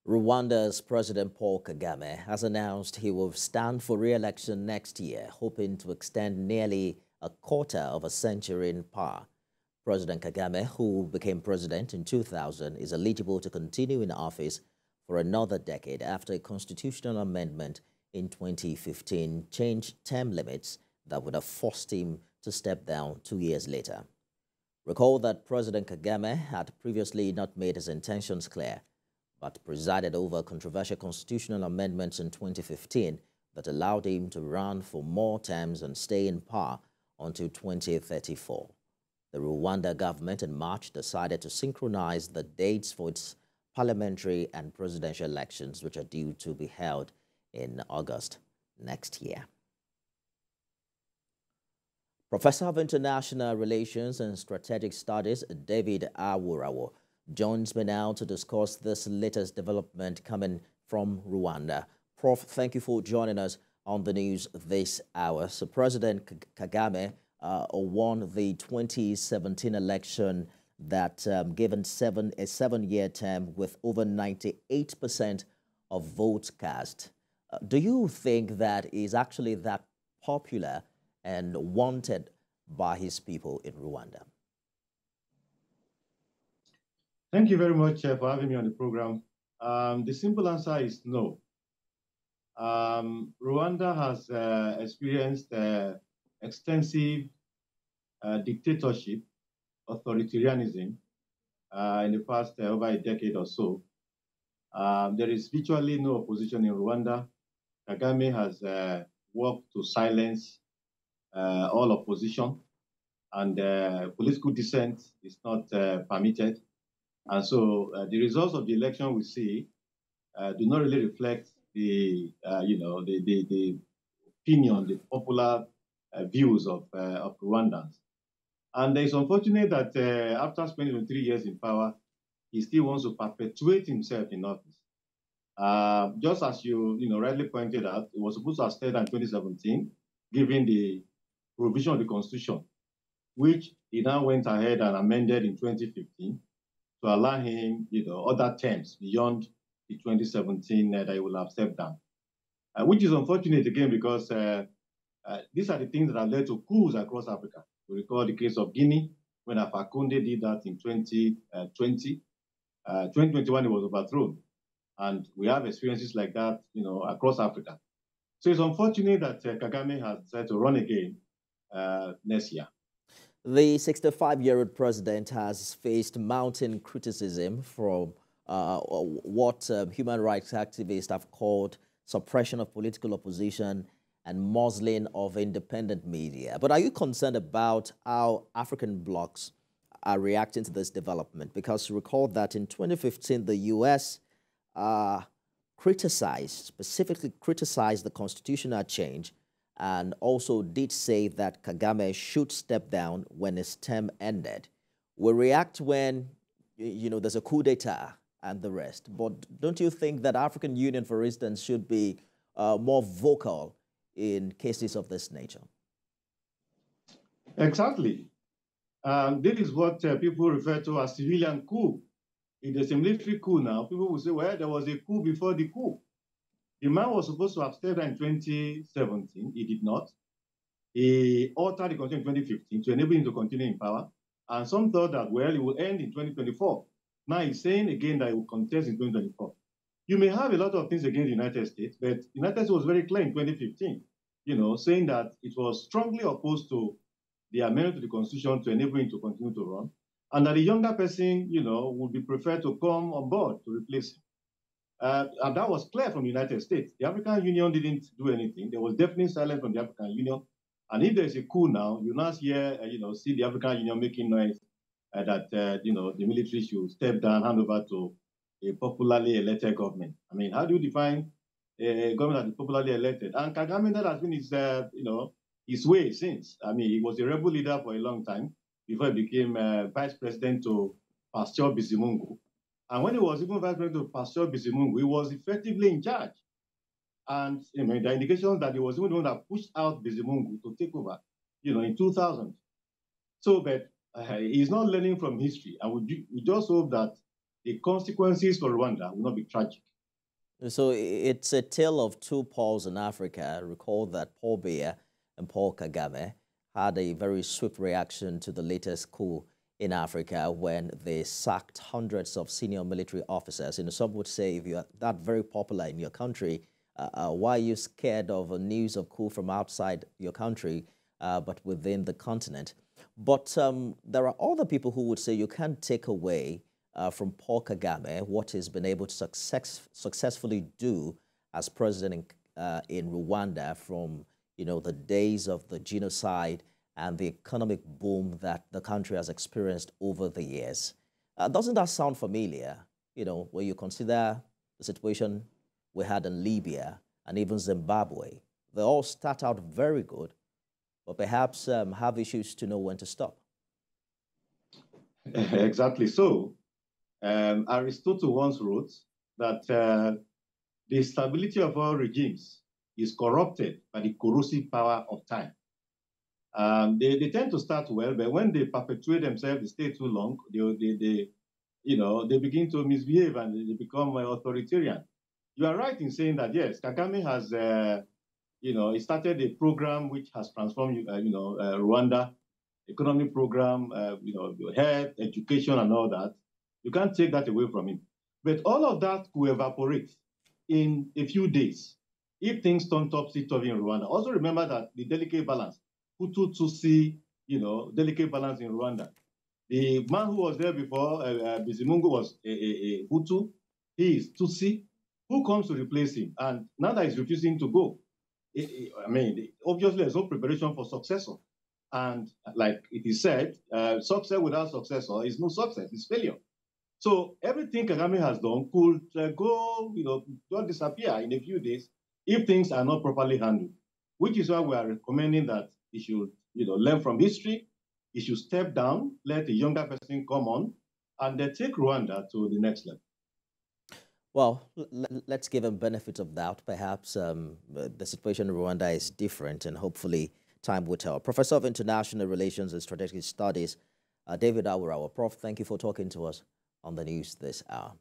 Rwanda's President Paul Kagame has announced he will stand for re-election next year, hoping to extend nearly a quarter of a century in power. President Kagame, who became president in 2000, is eligible to continue in office for another decade after a constitutional amendment in 2015 changed term limits that would have forced him to step down 2 years later. Recall that President Kagame had previously not made his intentions clear, but presided over controversial constitutional amendments in 2015 that allowed him to run for more terms and stay in power until 2034. The Rwanda government in March decided to synchronize the dates for its parliamentary and presidential elections, which are due to be held in August next year. Professor of International Relations and Strategic Studies, David Awurawo, joins me now to discuss this latest development coming from Rwanda. Prof, thank you for joining us on the news this hour. So President Kagame won the 2017 election that given a seven-year term with over 98% of votes cast. Do you think that is actually that popular and wanted by his people in Rwanda? Thank you very much for having me on the program. The simple answer is no. Rwanda has experienced extensive dictatorship, authoritarianism in the past over a decade or so. There is virtually no opposition in Rwanda. Kagame has worked to silence all opposition, and political dissent is not permitted. And so the results of the election we see do not really reflect the opinion, the popular views of Rwandans. And it's unfortunate that after spending 3 years in power, he still wants to perpetuate himself in office. Just as you rightly pointed out, it was supposed to have started in 2017, given the provision of the Constitution, which he now went ahead and amended in 2015. To allow him, other terms beyond the 2017 that he will have stepped down, which is unfortunate again because these are the things that have led to coups across Africa. We recall the case of Guinea when Fakonde did that in 2020. 2021 he was overthrown, and we have experiences like that, across Africa. So it's unfortunate that Kagame has decided to run again next year. The 65-year-old president has faced mounting criticism from what human rights activists have called suppression of political opposition and muzzling of independent media. But are you concerned about how African blocs are reacting to this development? Because recall that in 2015, the U.S. specifically criticized the constitutional change, and also did say that Kagame should step down when his term ended. We react when, there's a coup d'etat and the rest. But don't you think that African Union, for instance, should be more vocal in cases of this nature? Exactly. This is what people refer to as civilian coup. It is a military coup now. People will say, well, there was a coup before the coup. The man was supposed to have stepped down in 2017. He did not. He altered the constitution in 2015 to enable him to continue in power. And some thought that, well, it will end in 2024. Now he's saying again that he will contest in 2024. You may have a lot of things against the United States, but the United States was very clear in 2015, saying that it was strongly opposed to the amendment to the constitution to enable him to continue to run, and that a younger person, would be preferred to come on board to replace him. And that was clear from the United States. The African Union didn't do anything. There was definitely silence from the African Union. And if there's a coup now, you now hear, see the African Union making noise that, the military should step down, hand over to a popularly elected government. I mean, how do you define a government that is popularly elected? And Kagame, that has been his, his way since. I mean, he was a rebel leader for a long time before he became vice president to Pastor Bizimungu. And when he was even vice president of Pastor Bizimungu, he was effectively in charge. And there are indications that he was even the one that pushed out Bizimungu to take over, in 2000. So, but he's not learning from history. And we just hope that the consequences for Rwanda will not be tragic. So it's a tale of two Pauls in Africa. Recall that Paul Biya and Paul Kagame had a very swift reaction to the latest coup in Africa when they sacked hundreds of senior military officers. You know, some would say if you're that very popular in your country, why are you scared of a news of coup from outside your country, but within the continent? But there are other people who would say you can't take away from Paul Kagame what he's been able to successfully do as president in Rwanda from, you know, the days of the genocide and the economic boom that the country has experienced over the years. Doesn't that sound familiar, you know, when you consider the situation we had in Libya and even Zimbabwe? They all start out very good, but perhaps have issues to know when to stop. Exactly so. Aristotle once wrote that the stability of all regimes is corrupted by the corrosive power of time. They tend to start well, but when they perpetuate themselves, they stay too long, they begin to misbehave and they become authoritarian. You are right in saying that, yes, Kagame has, he started a program which has transformed, Rwanda, economic program, health, education, and all that. You can't take that away from him. But all of that could evaporate in a few days if things turn topsy-turvy in Rwanda. Also remember that the delicate balance, Hutu, Tutsi, delicate balance in Rwanda. The man who was there before, Bizimungu, was a Hutu. He is Tutsi. Who comes to replace him? And now that he's refusing to go, obviously there's no preparation for successor. And like it is said, success without successor is no success, it's failure. So everything Kagame has done could just disappear in a few days if things are not properly handled, which is why we are recommending that he should, learn from history. He should step down, let a younger person come on, and then take Rwanda to the next level. Well, let's give him benefit of doubt. Perhaps the situation in Rwanda is different, and hopefully time will tell. Professor of International Relations and Strategic Studies, David Awurawa. Prof, thank you for talking to us on the news this hour.